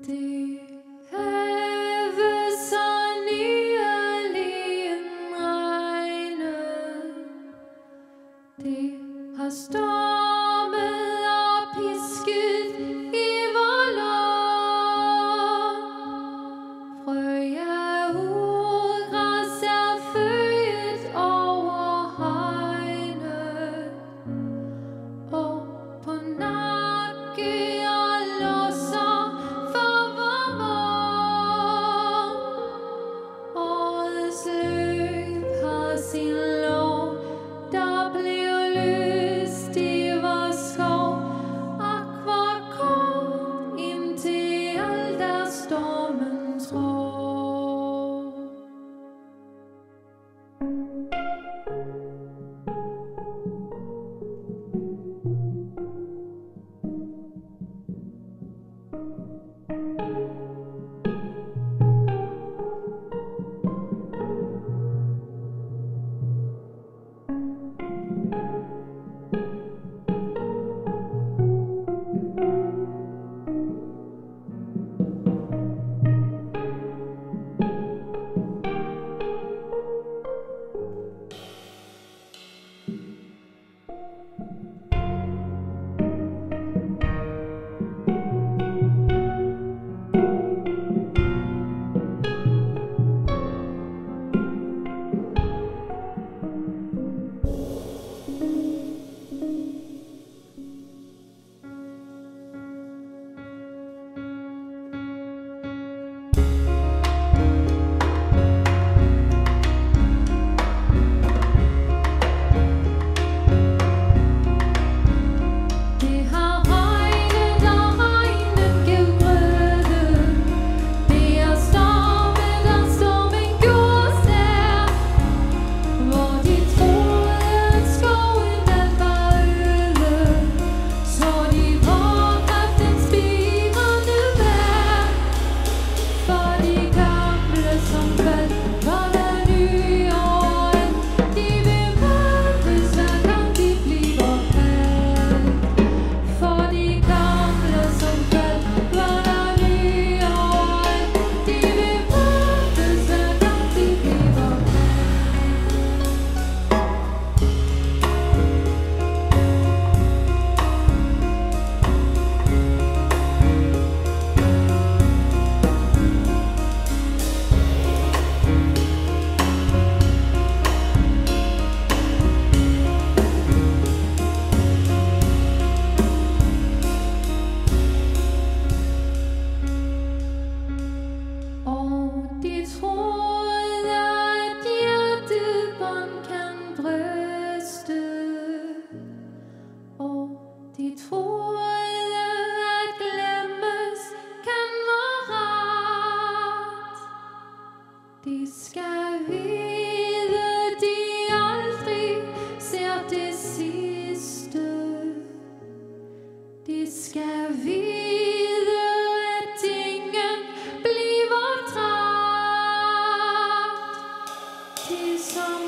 Det have så nylig regnet. Det har stormet og pisket i vor lund. Frø af ugræs er født over hegnet, og på nakke og låser for vor mund. Årets løb har sin lov, der blev løst i vor skov. Akvakort indtil alt er stormen tro. De troede, at glemmes kan være rart. De skal vide, de aldrig ser det sidste. De skal vide, at ingen bliver træt. De som